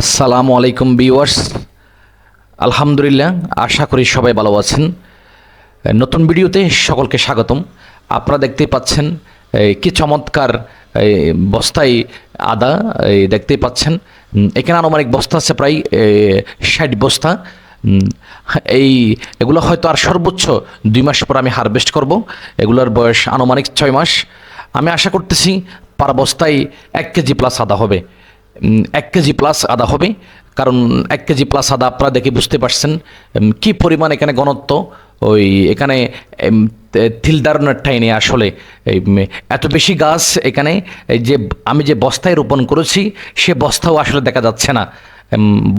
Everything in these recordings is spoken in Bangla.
আসসালামু আলাইকুম ভিউয়ার্স। আলহামদুলিল্লাহ, আশা করি সবাই ভালো আছেন। নতুন ভিডিওতে সকলকে স্বাগতম। আপনারা দেখতেই পাচ্ছেন কি চমৎকার বস্তায় আদা দেখতেই পাচ্ছেন। এখানে আনুমানিক বস্তা আছে প্রায় 60 বস্তা। এই এগুলো হয়তো আর সর্বোচ্চ 2 মাস পর আমি হারভেস্ট করব। এগুলোর বয়স আনুমানিক 6 মাস। আমি আশা করতেছি পার বস্তায় 1 কেজি প্লাস আদা হবে। 1 কেজি প্লাস আদা হবে, কারণ 1 কেজি প্লাস আদা আপনারা দেখে বুঝতে পারছেন কি পরিমাণ এখানে ঘনত্ব। এখানে তিলদারনের টাইনে আসলে এত বেশি গাছ এখানে, যে আমি যে বস্তায় রোপণ করেছি সে বস্তাও আসলে দেখা যাচ্ছে না।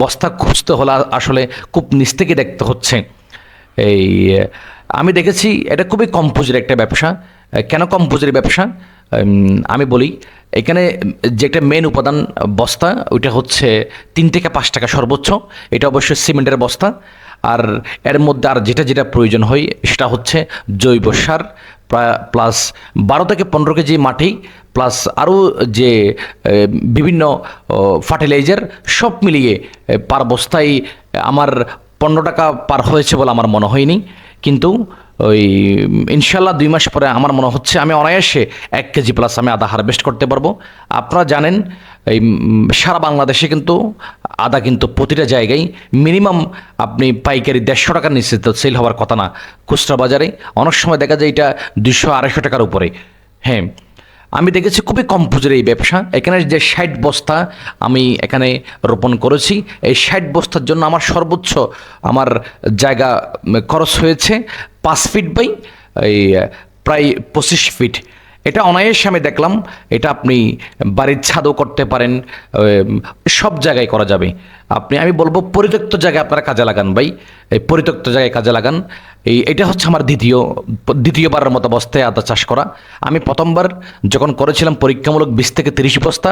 বস্তা খুঁজতে হলে আসলে খুব নিচ থেকে দেখতে হচ্ছে। এই আমি দেখেছি এটা খুবই কম পুঁজির একটা ব্যবসা। কেন কম পুঁজির ব্যবসা আমি বলি। এখানে যে একটা মেন উপাদান বস্তা, ওইটা হচ্ছে 3 থেকে 5 টাকা সর্বোচ্চ। এটা অবশ্যই সিমেন্টের বস্তা। আর এর মধ্যে আর যেটা যেটা প্রয়োজন হয় সেটা হচ্ছে জৈব সার প্লাস 12 থেকে 15 কেজি মাটি প্লাস আরও যে বিভিন্ন ফার্টিলাইজার, সব মিলিয়ে পার বস্তায় আমার 15 টাকা পার হয়েছে বলে আমার মনে হয়নি। কিন্তু ওই ইনশাল্লাহ 2 মাস পরে আমার মনে হচ্ছে আমি অনায়াসে 1 কেজি প্লাস আমি আদা হারভেস্ট করতে পারবো। আপনারা জানেন এই সারা বাংলাদেশে কিন্তু আদা কিন্তু প্রতিটা জায়গায় মিনিমাম আপনি পাইকারি 150 টাকার নিচে তো সেল হওয়ার কথা না। খুচরা বাজারে অনেক সময় দেখা যায় এটা 200-250 টাকার উপরে। হ্যাঁ, আমি দেখেছি খুবই কম পুঁজির এই ব্যবসা। এখানে যে 60 বস্তা আমি এখানে রোপণ করেছি, এই 60 বস্তার জন্য আমার সর্বোচ্চ আমার জায়গা খরচ হয়েছে 5 ফিট বাই এই প্রায় 25 ফিট। এটা অনায়াসে আমি দেখলাম। এটা আপনি বাড়ির ছাদও করতে পারেন, সব জায়গায় করা যাবে। আমি বলবো পরিত্যক্ত জায়গায় আপনারা কাজে লাগান ভাই, এই পরিত্যক্ত জায়গায় কাজে লাগান। এটা হচ্ছে আমার দ্বিতীয়বারের মতো বস্তায় আদা চাষ করা। আমি প্রথমবার যখন করেছিলাম পরীক্ষামূলক 20 থেকে 30 বস্তা,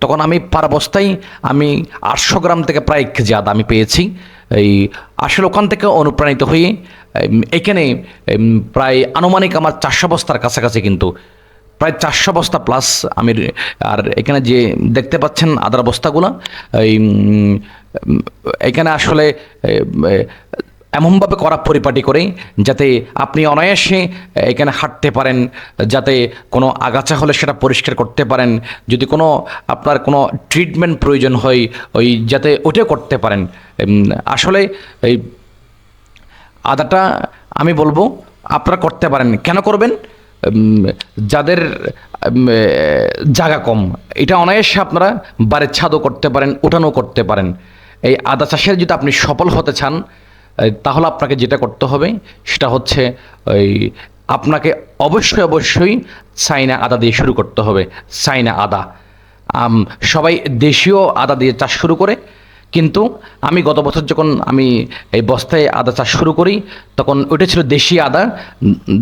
তখন আমি পার বস্তায় আমি 800 গ্রাম থেকে প্রায় 1 কেজি আদা আমি পেয়েছি। আসলে ওখান থেকে অনুপ্রাণিত হয়ে এখানে প্রায় আনুমানিক আমার 400 বস্তার কাছাকাছি, কিন্তু প্রায় 400 বস্তা প্লাস আমি। আর এখানে যে দেখতে পাচ্ছেন আদার বস্তাগুলো, এখানে আসলে এমনভাবে করা পরিপাটি করে যাতে আপনি অনায়াসে এখানে হাঁটতে পারেন, যাতে কোনো আগাছা হলে সেটা পরিষ্কার করতে পারেন, যদি কোনো আপনার কোনো ট্রিটমেন্ট প্রয়োজন হয় যাতে ওটাও করতে পারেন। আসলে এই আদাটা আমি বলবো আপনারা করতে পারেন। কেন করবেন? যাদের জায়গা কম, এটা অনায়াসে আপনারা বাড়ির ছাদও করতে পারেন, উঠানও করতে পারেন। এই আদা চাষের যদি আপনি সফল হতে চান, তাহলে আপনাকে যেটা করতে হবে সেটা হচ্ছে আপনাকে অবশ্যই চাইনা আদা দিয়ে শুরু করতে হবে। চাইনা আদা, সবাই দেশীয় আদা দিয়ে চাষ শুরু করে, কিন্তু আমি গত বছর যখন আমি এই বস্তায় আদা চাষ শুরু করি, তখন ওইটা ছিল দেশি আদা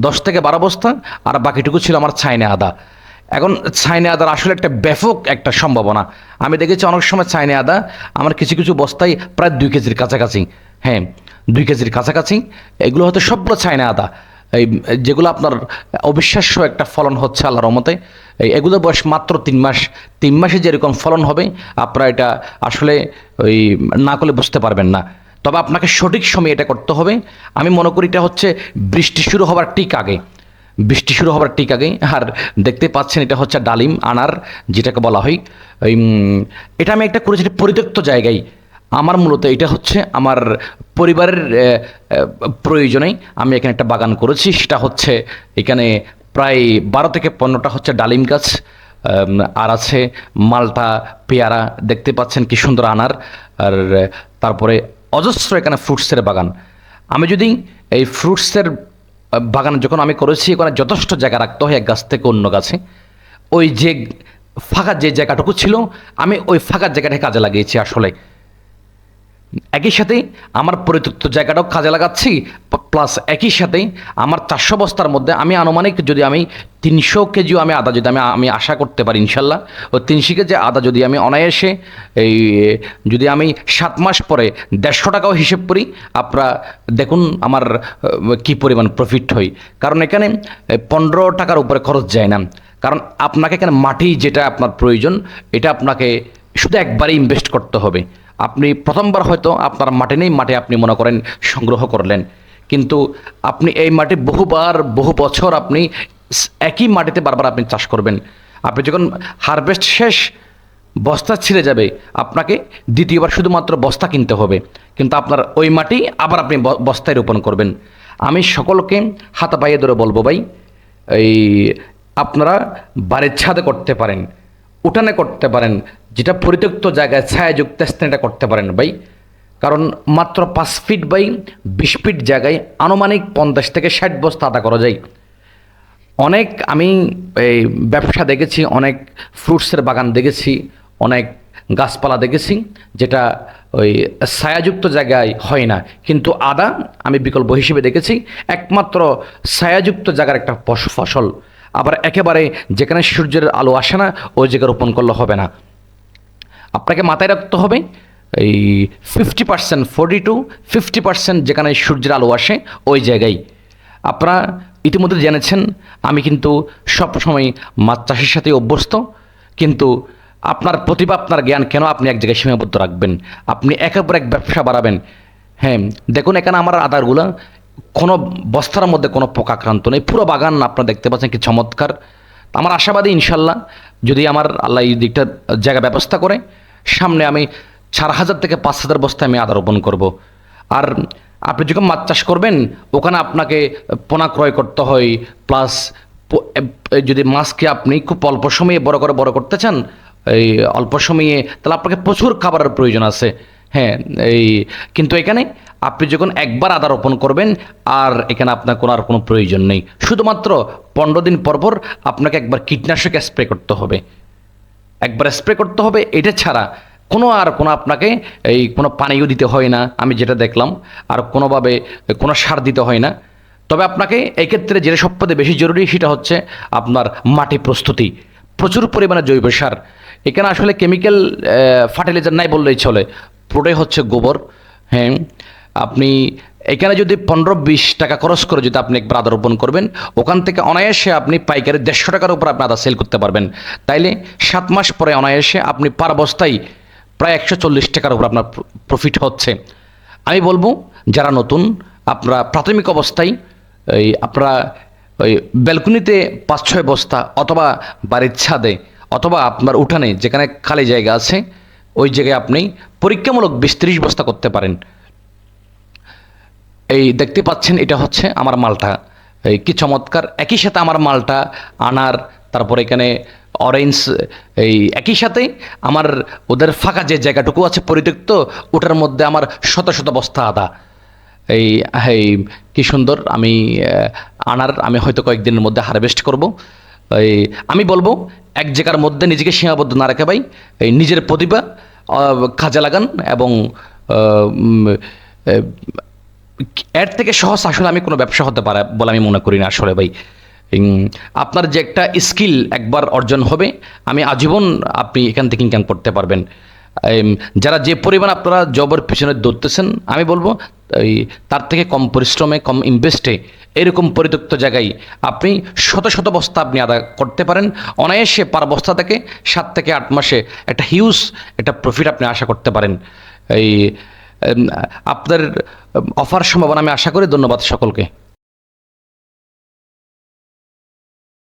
10 থেকে 12 বস্তা, আর বাকিটুকু ছিল আমার চাইনা আদা। এখন চাইনা আদার আসলে একটা ব্যাপক একটা সম্ভাবনা। আমি দেখেছি অনেক সময় চাইনা আদা আমার কিছু কিছু বস্তায় প্রায় 2 কেজির কাছাকাছি। হ্যাঁ, 2 কেজির কাছাকাছি। এগুলো হয়তো সবগুলো চাইনা আদা, যেগুলো আপনার অবিশ্বাস্য একটা ফলন হচ্ছে আল্লাহর রহমতে। এগুলো বয়স মাত্র 3 মাস। 3 মাসে যেরকম ফলন হবে আপনারা এটা আসলে না করলে বুঝতে পারবেন না। তবে আপনাকে সঠিক সময়ে এটা করতে হবে। আমি মনে করি এটা হচ্ছে বৃষ্টি শুরু হওয়ার ঠিক আগে। আর দেখতে পাচ্ছেন এটা হচ্ছে ডালিম আনার, যেটাকে বলা হয়। এটা আমি একটা করেছি পরিত্যক্ত জায়গায়। আমার মূলত এটা হচ্ছে আমার পরিবারের প্রয়োজনে আমি এখানে একটা বাগান করেছি। সেটা হচ্ছে এখানে প্রায় 12 থেকে 15টা হচ্ছে ডালিম গাছ, আর আছে মালটা, পেয়ারা, দেখতে পাচ্ছেন কি সুন্দর আনার। আর তারপরে অজস্র এখানে ফ্রুটসের বাগান। আমি যদি এই ফ্রুটসের বাগান যখন আমি করেছি, ওখানে যথেষ্ট জায়গা রাখতে হয় এক গাছ থেকে অন্য গাছে। ওই যে ফাঁকা যে জায়গাটুকু ছিল, আমি ওই ফাঁকা জায়গাটাকে কাজে লাগিয়েছি। আসলে একই সাথে আমার পরিত্যক্ত জায়গাটাও কাজে লাগাচ্ছি, প্লাস একই সাথে আমার 400 বস্তার মধ্যে আমি আনুমানিক যদি আমি 300 কেজিও আমি আদা যদি আমি আশা করতে পারি ইনশাল্লাহ, ওই 300 কেজি আদা যদি আমি অনায়াসে যদি আমি 7 মাস পরে 150 টাকাও হিসেব করি, আপনারা দেখুন আমার কি পরিমাণ প্রফিট হয়। কারণ এখানে 15 টাকার উপরে খরচ যায় না। কারণ আপনাকে এখানে মাটি যেটা আপনার প্রয়োজন, এটা আপনাকে শুধু একবারই ইনভেস্ট করতে হবে। আপনি প্রথমবার হয়তো আপনার মাটি নেই, মাটি আপনি মনে করেন সংগ্রহ করলেন, কিন্তু আপনি এই মাটি বহুবার বহু বছর আপনি একই মাটিতে বারবার আপনি চাষ করবেন। আপনি যখন হারভেস্ট শেষ, বস্তা ছিঁড়ে যাবে, আপনাকে দ্বিতীয়বার শুধুমাত্র বস্তা কিনতে হবে, কিন্তু আপনার ওই মাটি আবার আপনি বস্তায় রোপণ করবেন। আমি সকলকে হাতা পাইয়ে ধরে বলবো ভাই, এই আপনারা বাড়ির ছাদে করতে পারেন, উঠানে করতে পারেন, যেটা পরিত্যক্ত জায়গায় ছায়াযুক্ত স্থানে এটা করতে পারেন ভাই। কারণ মাত্র 5 ফিট বাই 20 ফিট জায়গায় আনুমানিক 50 থেকে 60 বস্তা আদা করা যায়। অনেক আমি এই ব্যবসা দেখেছি, অনেক ফ্রুটসের বাগান দেখেছি, অনেক গাছপালা দেখেছি যেটা ওই ছায়াযুক্ত জায়গায় হয় না, কিন্তু আদা আমি বিকল্প হিসেবে দেখেছি একমাত্র ছায়াযুক্ত জায়গার একটা ফসল। আবার একেবারে যেখানে সূর্যের আলো আসে না ওই জায়গায় রোপণ করলে হবে না। আপনাকে মাথায় রাখতে হবে এই 50%, 40 to 50% যেখানে সূর্যের আলো আসে ওই জায়গায়। আপনারা ইতিমধ্যে জেনেছেন আমি কিন্তু সবসময় মাছ চাষের সাথে অভ্যস্ত, কিন্তু আপনার প্রতিভা, আপনার জ্ঞান কেন আপনি এক জায়গায় সীমাবদ্ধ রাখবেন? আপনি একের পর এক ব্যবসা বাড়াবেন। হ্যাঁ, দেখুন এখানে আমার আদারগুলো কোনো বস্তার মধ্যে কোনো পোকাক্রান্ত নেই, পুরো বাগান আপনারা দেখতে পাচ্ছেন কি চমৎকার। আমার আশাবাদী ইনশাল্লাহ, যদি আমার আল্লাহ এই দিকটা জায়গা ব্যবস্থা করে, সামনে আমি 4,000 থেকে 5,000 বস্তা আমি আদা রোপণ করব। আর আপনি যখন মাছ চাষ করবেন ওখানে আপনাকে পোনা ক্রয় করতে হয়, প্লাস যদি মাছকে আপনি খুব অল্প সময়ে বড় করতে চান, এই অল্প সময়ে, তাহলে আপনাকে প্রচুর খাবারের প্রয়োজন আছে। হ্যাঁ, এই কিন্তু এখানে আপনি যখন একবার আদা রোপণ করবেন আর এখানে আপনার কোনো প্রয়োজন নেই, শুধুমাত্র 15 দিন পর পর আপনাকে একবার কীটনাশক স্প্রে করতে হবে, একবার স্প্রে করতে হবে। এটা ছাড়া কোনো আপনাকে এই কোনো পানিও দিতে হয় না আমি যেটা দেখলাম, আর কোনোভাবে কোনো সার দিতে হয় না। তবে আপনাকে এক্ষেত্রে যেটা সবথেকে বেশি জরুরি সেটা হচ্ছে আপনার মাটি প্রস্তুতি, প্রচুর পরিমাণে জৈব সার। এখানে আসলে কেমিক্যাল ফার্টিলাইজার নাই বললেই চলে, পুরোটাই হচ্ছে গোবর। হ্যাঁ, আপনি এখানে যদি 15-20 টাকা খরচ করে যদি আপনি একবার আদা রোপণ করবেন, ওখান থেকে অনায়াসে আপনি পাইকারি 150 টাকার উপর আপনি আদা সেল করতে পারবেন। তাইলে 7 মাস পরে অনায়াসে আপনি পার বস্তায় প্রায় 140 টাকার উপর আপনার প্রফিট হচ্ছে। আমি বলবো যারা নতুন, আপনারা প্রাথমিক অবস্থায় আপনারা ওই ব্যালকনিতে 5-6 বস্তা, অথবা বাড়ির ছাদে, অথবা আপনার উঠানে যেখানে খালি জায়গা আছে ওই জায়গায় আপনি পরীক্ষামূলক 20-30 বস্তা করতে পারেন। এই দেখতে পাচ্ছেন এটা হচ্ছে আমার মালটা, এই কি চমৎকার। একই সাথে আমার মালটা, আনার, তারপর এখানে অরেঞ্জ, এই একই সাথে আমার ওদের ফাঁকা যে জায়গাটুকু আছে পরিত্যক্ত, ওটার মধ্যে আমার শত শত বস্তা আদা। এই কি সুন্দর। আমি আনার আমি হয়তো কয়েকদিনের মধ্যে হারভেস্ট করব। এই আমি বলবো এক জায়গার মধ্যে নিজেকে সীমাবদ্ধ না রেখে ভাই, এই নিজের প্রতিভা কাজে লাগান, এবং এর থেকে সহজ আসলে আমি কোনো ব্যবসা হতে পারে বলে আমি মনে করি না আসলে ভাই। আপনার যে একটা স্কিল একবার অর্জন হবে, আমি আজীবন আপনি এখান থেকে ইনকাম করতে পারবেন। যারা যে পরিমাণ আপনারা জবের পিছনে দৌড়তেছেন, আমি বলবো তার থেকে কম পরিশ্রমে, কম ইনভেস্টে এরকম পরিত্যক্ত জায়গায় আপনি শত শত বস্তা আপনি আদা করতে পারেন অনায়াসে। পার বস্তা থেকে 7 থেকে 8 মাসে একটা হিউজ একটা প্রফিট আপনি আশা করতে পারেন। আপনার অফার সম্ভাবনা আমি আশা করি। ধন্যবাদ সকলকে।